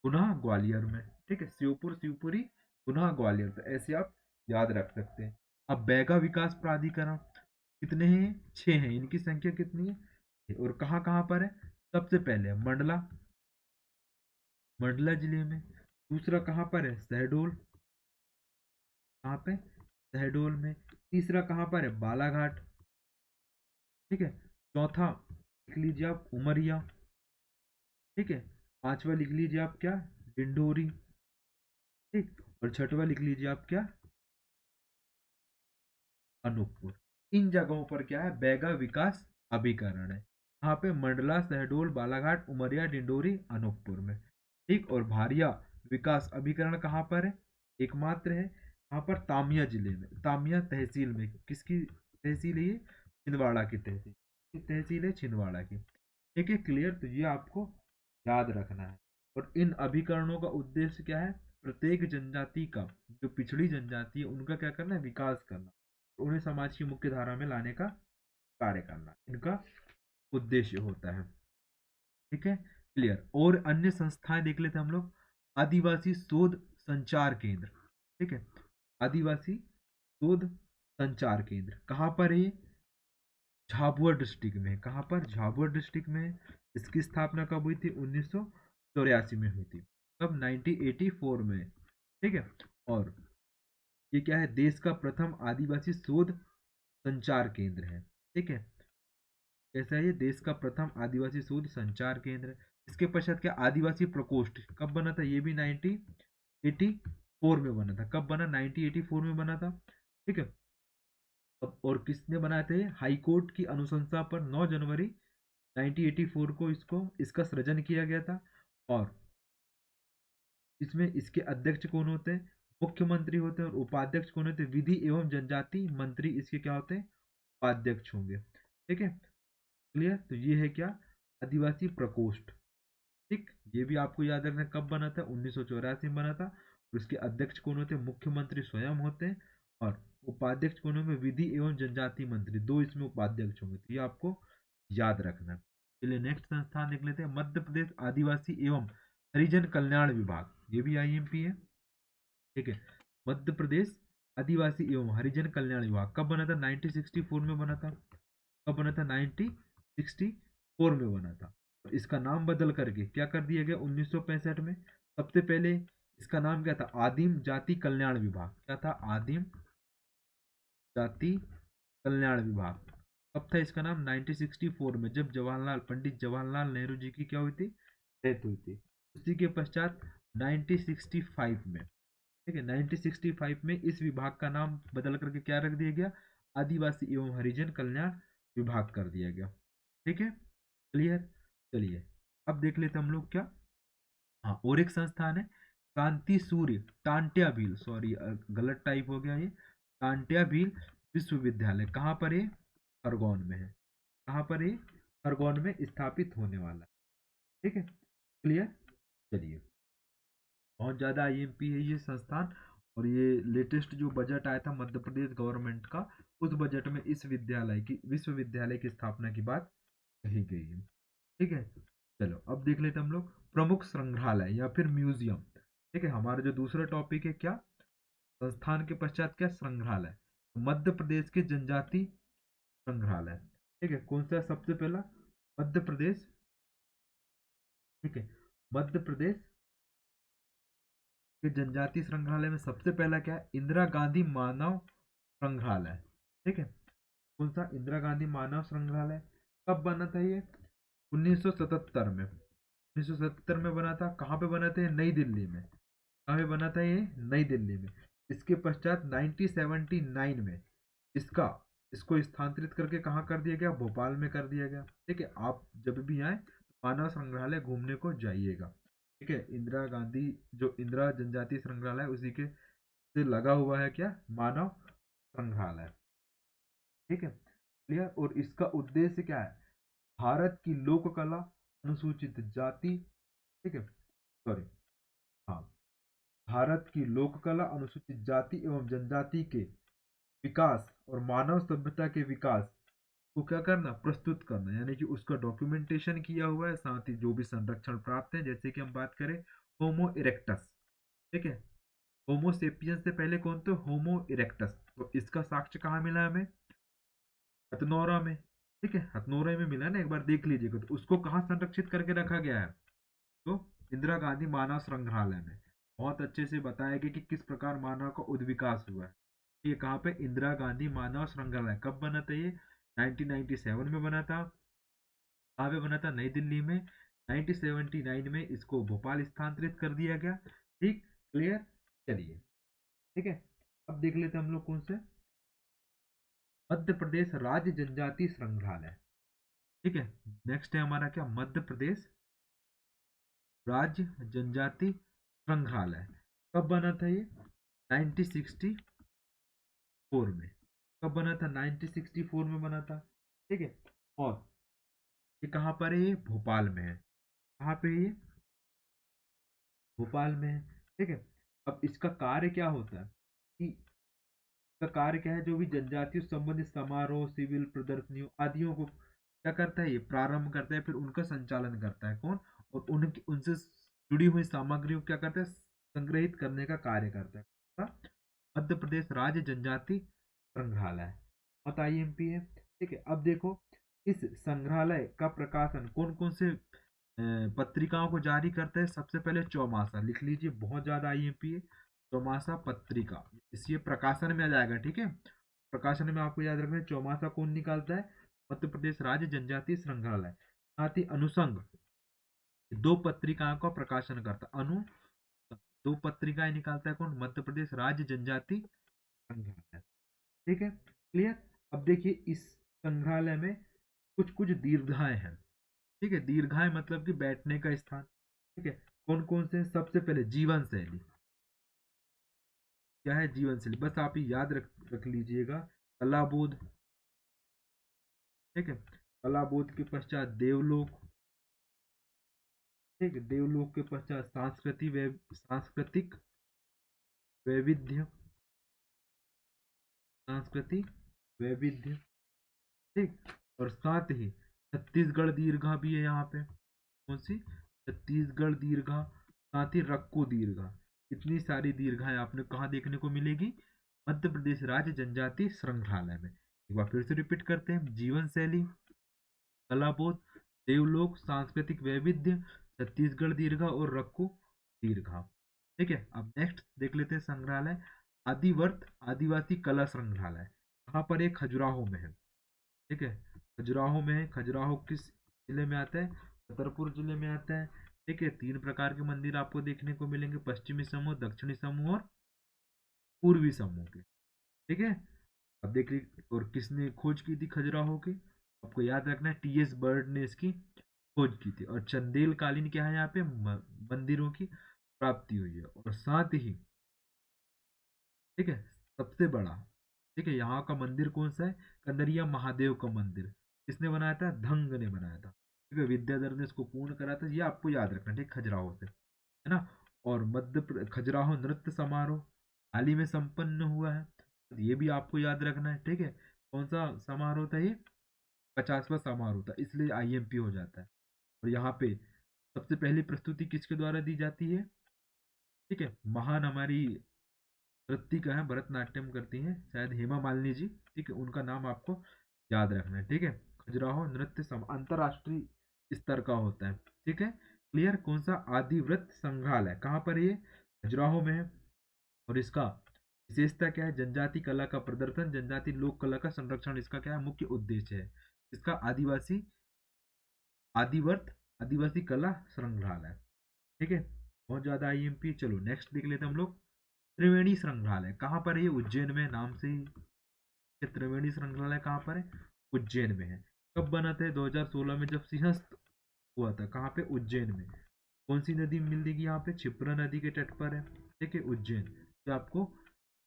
गुना ग्वालियर में। ठीक है, श्योपुर शिवपुरी गुना ग्वालियर, तो ऐसे आप याद रख सकते हैं। अब बैगा विकास प्राधिकरण कितने हैं? 6 हैं। इनकी संख्या कितनी है और कहाँ कहाँ पर है? सबसे पहले मंडला, मंडला जिले में। दूसरा कहाँ पर है? शहडोल। कहाँ पे? शहडोल में। तीसरा कहाँ पर है? बालाघाट। ठीक है, चौथा लिख लीजिए आप उमरिया। ठीक है, पांचवा लिख लीजिए आप क्या? डिंडोरी। ठीक, और छठवा लिख लीजिए आप क्या? अनूपपुर। इन जगहों पर क्या है? बैगा विकास अभिकरण है। यहाँ पे मंडला, शहडोल, बालाघाट, उमरिया, डिंडोरी, अनूपपुर में। ठीक, और भारिया विकास अभिकरण कहाँ पर है? एकमात्र है यहाँ पर तामिया जिले में, तामिया तहसील में। किसकी तहसील है ये? छिंदवाड़ा की तहसील। तहसील है छिंदवाड़ा की। ठीक है, क्लियर? तो ये आपको याद रखना है। और इन अभिकरणों का उद्देश्य क्या है? प्रत्येक जनजाति का, जो पिछड़ी जनजाति है उनका क्या करना है? विकास करना, उन्हें समाज की मुख्य धारा में लाने का कार्य करना इनका उद्देश्य होता है। ठीक है, क्लियर? और अन्य संस्थाएं देख लेते हैं हम लोग। आदिवासी शोध संचार केंद्र। ठीक है, आदिवासी शोध संचार केंद्र कहाँ पर है? झाबुआ डिस्ट्रिक्ट में। कहाँ पर? झाबुआ डिस्ट्रिक्ट में। इसकी स्थापना कब हुई थी? 1984 में हुई थी। कब? 1984 में। ठीक है, और ये क्या है? देश का प्रथम आदिवासी शोध संचार केंद्र है। ठीक है, कैसा है ये? देश का प्रथम आदिवासी शोध संचार केंद्र है। इसके पश्चात क्या? आदिवासी प्रकोष्ठ कब बना था? ये भी 1984 में बना था। कब बना? 1984 में बना था। ठीक है, और किसने बनाए थे? हाई कोर्ट की अनुशंसा पर 9 जनवरी 1984 को इसको इसका सृजन किया गया था। और इसमें इसके अध्यक्ष कौन होते हैं? मुख्यमंत्री होते हैं। और उपाध्यक्ष कौन होते हैं? विधि एवं जनजाति मंत्री इसके क्या होते हैं? उपाध्यक्ष होंगे। ठीक है, क्लियर? तो ये है क्या? आदिवासी प्रकोष्ठ। ठीक, ये भी आपको याद रखना कब बना था? 1984 में बना था। और इसके अध्यक्ष कौन होते हैं? मुख्यमंत्री स्वयं होते हैं। और उपाध्यक्ष कौन होंगे? विधि एवं जनजाति मंत्री, 2 इसमें उपाध्यक्ष होंगे। तो ये आपको याद रखना। चलिए नेक्स्ट संस्थान देख लेते हैं। मध्य प्रदेश आदिवासी एवं हरिजन कल्याण विभाग, ये भी आईएमपी है। ठीक है, मध्य प्रदेश आदिवासी एवं हरिजन कल्याण विभाग कब बना था? 1964 में बना था। कब बना था? 1964 में बना था। और इसका नाम बदल करके क्या कर दिया गया 1965 में? सबसे पहले इसका नाम क्या था? आदिम जाति कल्याण विभाग। क्या था? आदिम जाति कल्याण विभाग। कब था इसका नाम? 1964 में, जब जवाहरलाल पंडित जवाहरलाल नेहरू जी की क्या हुई थी? डेथ हुई थी। उसी के पश्चात 1965 में, ठीक है, 1965 में इस विभाग का नाम बदल करके क्या रख दिया गया? आदिवासी एवं हरिजन कल्याण विभाग कर दिया गया। ठीक है, क्लियर? चलिए अब देख लेते हम लोग क्या। हाँ, और एक संस्थान है कांति सूर्य टांट्या भील, सॉरी गलत टाइप हो गया ये, टांट्या भील विश्वविद्यालय। कहाँ पर है? खरगोन में है। कहाँ पर है? खरगोन में स्थापित होने वाला है। ठीक है, क्लियर? चलिए, बहुत ज़्यादा आईएमपी है ये संस्थान। और ये लेटेस्ट जो बजट आया था मध्य प्रदेश गवर्नमेंट का, उस बजट में इस विश्वविद्यालय की स्थापना की बात कही गई है। ठीक है, चलो अब देख लेते हैं हम लोग प्रमुख संग्रहालय या फिर म्यूजियम। ठीक है, हमारा जो दूसरा टॉपिक है क्या? संस्थान के पश्चात क्या? संग्रहालय। मध्य प्रदेश के जनजाति संग्रहालय। ठीक है, कौन सा? सबसे पहला मध्य प्रदेश। ठीक है, मध्य प्रदेश के जनजाति संग्रहालय में सबसे पहला क्या है? इंदिरा गांधी मानव संग्रहालय। ठीक है, कौन सा? इंदिरा गांधी मानव संग्रहालय। कब बना था ये? 1977 में। 1977 में बना था। कहाँ पे बना था ये? नई दिल्ली में। कहाँ पे बना था ये? नई दिल्ली में। इसके पश्चात 1979 में इसका इसको स्थानांतरित करके कहाँ कर दिया गया? भोपाल में कर दिया गया। ठीक है, आप जब भी आए मानव संग्रहालय घूमने को जाइएगा। ठीक है, इंदिरा गांधी जो इंदिरा जनजाति संग्रहालय उसी के से लगा हुआ है क्या? मानव संग्रहालय। ठीक है, क्लियर। और इसका उद्देश्य क्या है? भारत की लोक कला, अनुसूचित जाति, ठीक है, सॉरी, हाँ, भारत की लोक कला, अनुसूचित जाति एवं जनजाति के विकास और मानव सभ्यता के विकास को क्या करना, प्रस्तुत करना, यानी कि उसका डॉक्यूमेंटेशन किया हुआ है, साथ ही जो भी संरक्षण प्राप्त है, जैसे कि हम बात करें होमो इरेक्टस, ठीक है, होमो सेपियंस से पहले कौन थे? होमो इरेक्टस। तो इसका साक्ष्य कहाँ मिला हमें? हथनौरा में, ठीक है, हथनौरा में मिला ना, एक बार देख लीजिएगा। तो उसको कहाँ संरक्षित करके रखा गया है? तो इंदिरा गांधी मानव संग्रहालय में बहुत अच्छे से बताया गया कि किस प्रकार मानव का उद्विकास हुआ है। ये कहाँ पे? इंदिरा गांधी मानव संग्रहालय। कब बना था ये? 1997 में बना था। कहाँ पे बना था? नई दिल्ली में। 1979 में इसको भोपाल स्थानांतरित कर दिया गया। ठीक, क्लियर। चलिए, ठीक है, अब देख लेते हैं हम लोग कौन से, मध्य प्रदेश राज्य जनजाति संग्रहालय। ठीक है, नेक्स्ट है हमारा क्या? मध्य प्रदेश राज्य जनजाति संग्रहालय। कब बना था ये? 1964 में। कब बना था? 1964 में बना था। ठीक है, और ये कहाँ पर है? ये भोपाल में है। कहाँ पे है ये? भोपाल में है। ठीक है, अब इसका कार्य क्या होता है कि का कार्य क्या है? जो भी जनजातियों से संबंधित समारोह, सिविल प्रदर्शनियों आदियों को क्या करता है? ये प्रारंभ करता है, फिर उनका संचालन करता है कौन? और उनकी उनसे जुड़ी हुई सामग्रियों को क्या करता है? संग्रहित करने का कार्य करता है। मध्य प्रदेश राज्य जनजाति संग्रहालय, बहुत आईएमपी है। ठीक है, अब देखो, इस संग्रहालय का प्रकाशन कौन कौन से पत्रिकाओं को जारी करते हैं? सबसे पहले चौमासा, लिख लीजिए, बहुत ज्यादा आईएमपी है। चौमासा पत्रिका, इस ये प्रकाशन में आ जाएगा। ठीक है, प्रकाशन में आपको याद रखना है, चौमासा कौन निकालता है? मध्य प्रदेश राज्य जनजाति संग्रहालय। साथ ही अनुसंग, दो पत्रिकाओं का प्रकाशन करता है। अनु, दो पत्रिकाएं निकालता है कौन? मध्य प्रदेश राज्य जनजाति संग्रहालय। ठीक है, क्लियर। अब देखिए, इस संग्रहालय में कुछ कुछ दीर्घाएं हैं। ठीक है, दीर्घाएं मतलब कि बैठने का स्थान। ठीक है, कौन कौन से? सबसे पहले जीवन शैली। क्या है जीवन शैली? बस आप ही याद रख लीजिएगा। कलाबोध, ठीक है, कलाबोध के पश्चात देवलोक। ठीक है, देवलोक के पश्चात सांस्कृतिक वैविध्य, सांस्कृतिक वैविध्य। ठीक, और साथ ही छत्तीसगढ़ दीर्घा भी है यहाँ पे। कौन सी? छत्तीसगढ़ दीर्घा। साथ ही रक्को दीर्घा। इतनी सारी दीर्घाएं आपने कहाँ देखने को मिलेगी? मध्य प्रदेश राज्य जनजाति संग्रहालय में। एक बार फिर से रिपीट करते हैं, जीवन शैली, कलाबोध, देवलोक, सांस्कृतिक वैविध्य, छत्तीसगढ़ दीर्घा और रक्को दीर्घा। ठीक है, अब नेक्स्ट देख लेते हैं संग्रहालय आदिवर्त आदिवासी कला संग्रहालय। कहाँ पर? एक खजुराहो में है। ठीक है, खजुराहो में है। खजुराहो किस जिले में आता है? छतरपुर जिले में आता है। ठीक है, तीन प्रकार के मंदिर आपको देखने को मिलेंगे, पश्चिमी समूह, दक्षिणी समूह और पूर्वी समूह के। ठीक है, अब देख लीजिए, और किसने खोज की थी खजुराहो की? आपको याद रखना है, टीएस बर्ड ने इसकी खोज की थी। और चंदेल कालीन क्या है? यहाँ पे मंदिरों की प्राप्ति हुई है। और साथ ही, ठीक है, सबसे बड़ा, ठीक है, यहाँ का मंदिर कौन सा है? कंदरिया महादेव का मंदिर। किसने बनाया था? धंग ने बनाया था। ठीक है, विद्याधर ने इसको पूर्ण करा था। ये आपको याद रखना, ठीक, खजुराहो से, है ना। और खजुराहो नृत्य समारोह हाल ही में संपन्न हुआ है, तो ये भी आपको याद रखना है। ठीक है, कौन सा समारोह था ये? 50वां समारोह था, इसलिए आईएमपी हो जाता है। और यहाँ पे सबसे पहली प्रस्तुति किसके द्वारा दी जाती है? ठीक है, महान हमारी नृत्यिका है, भरतनाट्यम करती हैं, शायद हेमा मालिनी जी। ठीक है, उनका नाम आपको याद रखना है। ठीक है, खजुराहो नृत्य अंतरराष्ट्रीय स्तर का होता है। ठीक है, क्लियर। कौन सा? आदिव्रत संग्रहालय कहाँ पर है? ये खजुराहो में है। और इसका विशेषता क्या है? जनजाति कला का प्रदर्शन, जनजाति लोक कला का संरक्षण इसका क्या है? मुख्य उद्देश्य है इसका। आदिवर्त आदिवासी कला संग्रहालय। ठीक है, बहुत ज्यादा आईएमपी। चलो नेक्स्ट देख लेते हैं हम लोग, त्रिवेणी संग्रहालय। कहाँ पर है ये? उज्जैन में, नाम से ही। त्रिवेणी संग्रहालय कहाँ पर है? उज्जैन में है। कब बना था? 2016 में, जब सिंहस्थ हुआ था। कहाँ पे? उज्जैन में। कौन सी नदी मिलेगी यहाँ पे? क्षिप्रा नदी के तट पर है। ठीक है, उज्जैन। तो आपको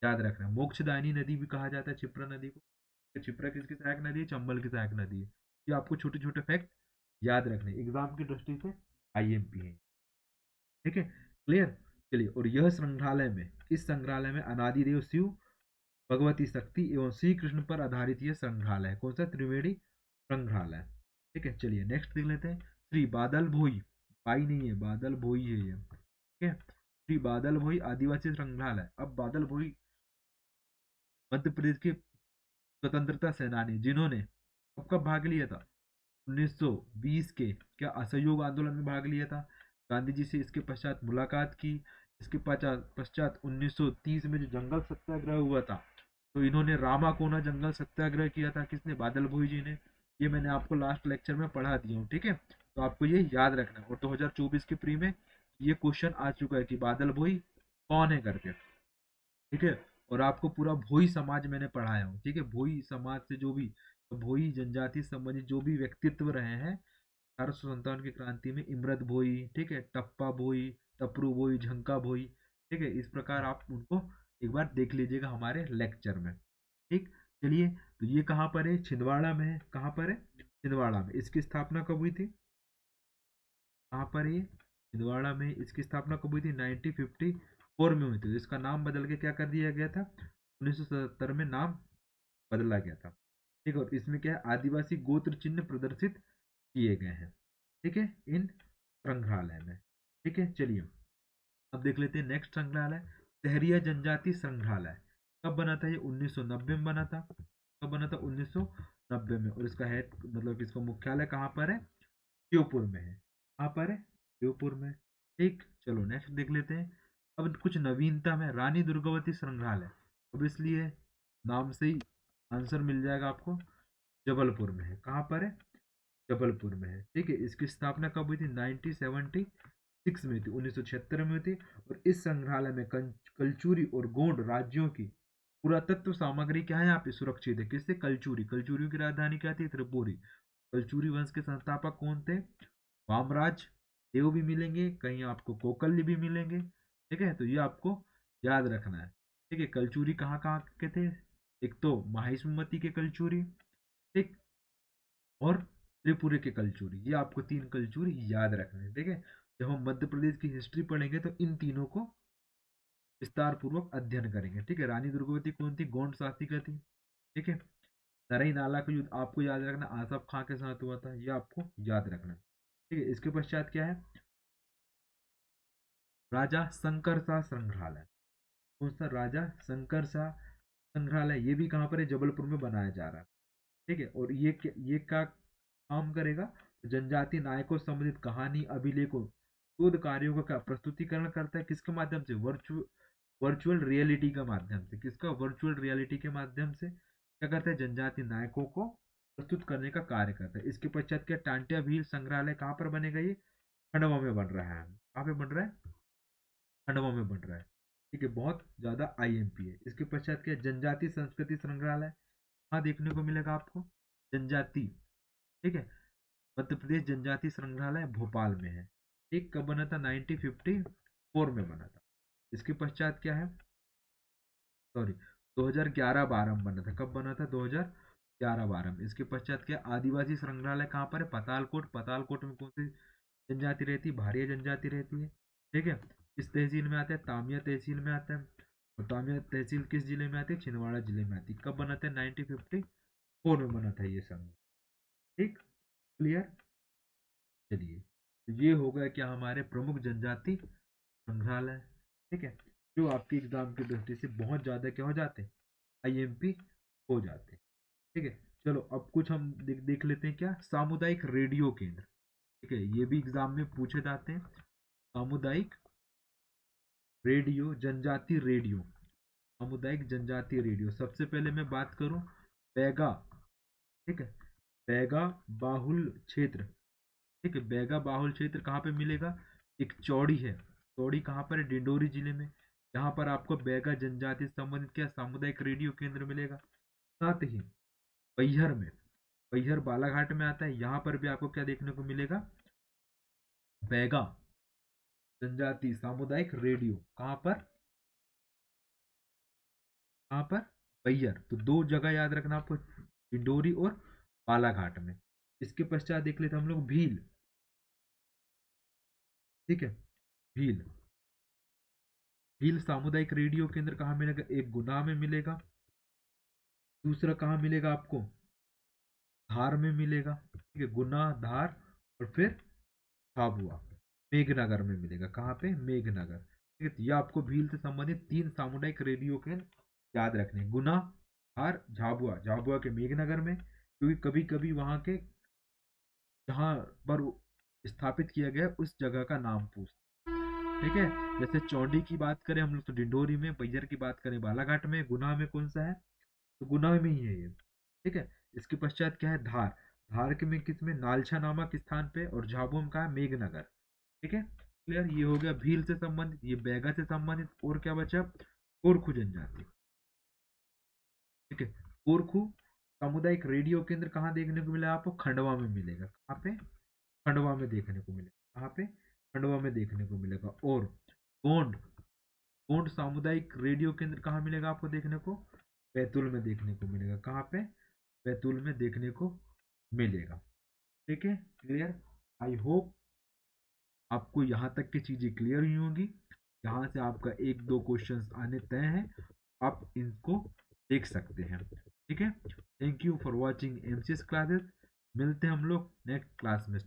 याद रखना है, मोक्षदायिनी नदी भी कहा जाता है क्षिप्रा नदी को। क्षिप्रा किसकी सहायक नदी है? चंबल की सहायक नदी है। ये आपको छोटे छोटे फैक्ट याद रखने एग्जाम की दृष्टि से आईएमपी है। ठीक है, क्लियर। चलिए, और यह संग्रहालय में, इस संग्रहालय में अनादिदेव शिव, भगवती शक्ति एवं श्री कृष्ण पर आधारित यह संग्रहालय है। कौन सा? त्रिवेणी संग्रहालय। ठीक है, चलिए नेक्स्ट देख लेते हैं। श्री बादल भोई, बाई नहीं है, बादल भोई है ये। ठीक है, श्री बादल भोई आदिवासी संग्रहालय। अब बादल भोई मध्य प्रदेश के स्वतंत्रता सेनानी, जिन्होंने कब कब भाग लिया था? 1920 के क्या असहयोग आंदोलन में भाग लिया था। गांधी जी से इसके पश्चात मुलाकात की। इसके पश्चात 1930 में जो जंगल सत्याग्रह हुआ था, तो इन्होंने रामाकोना जंगल सत्याग्रह किया था। किसने? बादल भोई जी ने। ये मैंने आपको लास्ट लेक्चर में पढ़ा दिया हूँ। ठीक है, तो आपको ये याद रखना है। और 2024 के प्री में ये क्वेश्चन आ चुका है कि बादल भोई कौन है करके। ठीक है, और आपको पूरा भोई समाज मैंने पढ़ाया हूँ। ठीक है, भोई समाज से जो भी, तो भोई जनजाति संबंधित जो भी व्यक्तित्व रहे हैं 1857 की क्रांति में, इमरत भोई, ठीक है, टप्पा भोई, टपरू भोई, झंका भोई। ठीक है, इस प्रकार आप उनको एक बार देख लीजिएगा हमारे लेक्चर में। ठीक, चलिए, तो ये कहाँ पर है? छिंदवाड़ा में है। कहाँ पर है? छिंदवाड़ा में। इसकी स्थापना कब हुई थी? कहाँ पर है ये? छिंदवाड़ा में। इसकी स्थापना कब हुई थी? 1954 में हुई थी। इसका नाम बदल के क्या कर दिया गया था? 1977 में नाम बदला गया था। ठीक है, और इसमें क्या है? आदिवासी गोत्र चिन्ह प्रदर्शित किए गए हैं। ठीक है, इन संग्रहालय में। ठीक है, चलिए अब देख लेते हैं नेक्स्ट संग्रहालय, सहरिया जनजाति संग्रहालय। कब बना था ये? 1990 में बना था। कब बना था? 1990 में। और इसका हेड, मतलब इसका मुख्यालय कहाँ पर है? श्योपुर में है। कहाँ पर है? श्योपुर में। ठीक, चलो नेक्स्ट देख लेते हैं। अब कुछ नवीनता में रानी दुर्गावती संग्रहालय। अब इसलिए नाम से ही आंसर मिल जाएगा आपको। जबलपुर में है। कहाँ पर है? जबलपुर में है। ठीक है, इसकी स्थापना कब हुई थी? 1976 में थी, 1976 में हुई थी। और इस संग्रहालय में कलचुरी और गोंड राज्यों की पुरातत्व सामग्री क्या है यहाँ पे सुरक्षित है। किससे? कलचुरी। कलचुरियों की राजधानी क्या थी? त्रिपुरी। कलचुरी वंश के संस्थापक कौन थे? वामराज देव भी मिलेंगे, कहीं आपको कोकल्य भी मिलेंगे। ठीक है, तो ये आपको याद रखना है। ठीक है, कलचुरी कहाँ कहाँ के थे? एक तो माहिष्मती के कलचुरी, ठीक, और त्रिपुरी के कलचुरी। ये आपको तीन कलचुरी याद रखने हैं। ठीक है, जब हम मध्य प्रदेश की हिस्ट्री पढ़ेंगे तो इन तीनों को विस्तार पूर्वक अध्ययन करेंगे। ठीक है, रानी दुर्गावती कौन थी? गोंड शासिका थी। ठीक है, नरई नाला का युद्ध आपको याद रखना आसफ खां के साथ हुआ था, ये आपको याद रखना। ठीक है, इसके पश्चात क्या है? राजा शंकर शाह संग्रहालय। कौन सा? राजा शंकर शाह संग्रहालय। ये भी कहाँ पर है? जबलपुर में बनाया जा रहा है। ठीक है, और ये क्या काम करेगा? जनजाति नायकों से संबंधित कहानी, अभिलेखों, शोध कार्यों का प्रस्तुतिकरण करता है। किसके माध्यम से? वर्चुअल रियलिटी के माध्यम से। किसका? वर्चुअल रियलिटी के माध्यम से क्या करता है? जनजाति नायकों को प्रस्तुत करने का कार्य करता है। इसके पश्चात क्या? टांटिया भील संग्रहालय कहाँ पर बनेगा? ये खंडवा में बन रहा है। कहाँ पे बन रहा है? खंडवा में बन रहा है। ठीक है, बहुत ज्यादा आईएमपी है। इसके पश्चात क्या? जनजाति संस्कृति संग्रहालय। हाँ, देखने को मिलेगा आपको जनजाति। ठीक है, मध्य प्रदेश जनजाति संग्रहालय भोपाल में है। ठीक, कब बना था? 1954 में बना था। इसके पश्चात क्या है? सॉरी, 2011-12 में बना था। कब बना था? 2011-12 में। इसके पश्चात क्या? आदिवासी संग्रहालय कहाँ पर है? पतालकोट। पतालकोट में कौन सी जनजाति रहती है? भारिया जनजाति रहती है। ठीक है, किस तहसील में आता है? तामिया तहसील में आता है। और तामिया तहसील किस जिले में आती है? छिंदवाड़ा जिले में आती है। कब बना था? 1954 में बना था ये संघ। ठीक, क्लियर। चलिए, तो ये हो गया क्या? हमारे प्रमुख जनजाति संग्रहालय। ठीक है, जो आपके एग्जाम की दृष्टि से बहुत ज्यादा क्या हो जाते हैं? आईएमपी हो जाते हैं। ठीक है, चलो अब कुछ हम देख लेते हैं। क्या? सामुदायिक रेडियो केंद्र। ठीक है, ये भी एग्जाम में पूछे जाते हैं। सामुदायिक रेडियो, जनजाति रेडियो, सामुदायिक जनजाति रेडियो। सबसे पहले मैं बात करूं बैगा। ठीक है, बैगा बाहुल क्षेत्र। ठीक है, बैगा बाहुल क्षेत्र कहाँ पे मिलेगा? एक चौड़ी है। चौड़ी कहाँ पर है? डिंडोरी जिले में। यहाँ पर आपको बैगा जनजाति से संबंधित क्या सामुदायिक रेडियो केंद्र मिलेगा। साथ ही बैहर में, बैहर बालाघाट में आता है, यहाँ पर भी आपको क्या देखने को मिलेगा? बैगा जनजाति सामुदायिक रेडियो। कहाँ पर? कहाँ पर? बैयर, तो दो जगह याद रखना आपको, डिंडोरी और बालाघाट में। इसके पश्चात देख लेते हम लोग भील। ठीक है, भील, भील सामुदायिक रेडियो केंद्र कहाँ मिलेगा? एक गुना में मिलेगा, दूसरा कहाँ मिलेगा आपको? धार में मिलेगा। ठीक है, गुना, धार और फिर झाबुआ, मेघनगर में मिलेगा। कहाँ पे? मेघनगर। ठीक है, तो ये आपको भील से संबंधित तीन सामुदायिक रेडियो केंद्र याद रखने, गुना, धार, झाबुआ। झाबुआ के मेघनगर में, क्योंकि कभी कभी वहां के जहाँ पर स्थापित किया गया उस जगह का नाम पूछ। ठीक है, जैसे चौंडी की बात करें हम लोग तो डिंडोरी में, बैयर की बात करें बालाघाट में, गुना में कौन सा है? तो गुना में ही है ये। ठीक है, इसके पश्चात क्या है? धार। धार के में किस में? नालछा नामक स्थान पे, और झाबुआ में कहा है? मेघनगर। ठीक है, क्लियर? ये हो गया भील से संबंधित, ये बैगा से संबंधित। और क्या बचा? कोरखू जनजाति। ठीक है, कोरखू सामुदायिक रेडियो केंद्र कहाँ देखने को मिला आपको? खंडवा में मिलेगा। कहाँ पे? खंडवा में देखने को मिलेगा। कहाँ पे? खंडवा में देखने को मिलेगा। और गोंड, गोंड सामुदायिक रेडियो केंद्र कहाँ मिलेगा आपको देखने को? बैतूल में देखने को मिलेगा। कहाँ पे? बैतूल में देखने को मिलेगा। ठीक है, क्लियर? आई होप आपको यहाँ तक की चीजें क्लियर हुई होंगी। यहाँ से आपका एक दो क्वेश्चंस आने तय हैं, आप इनको देख सकते हैं। ठीक है, thank you for watching MCS classes. मिलते हैं हम लोग नेक्स्ट क्लास में।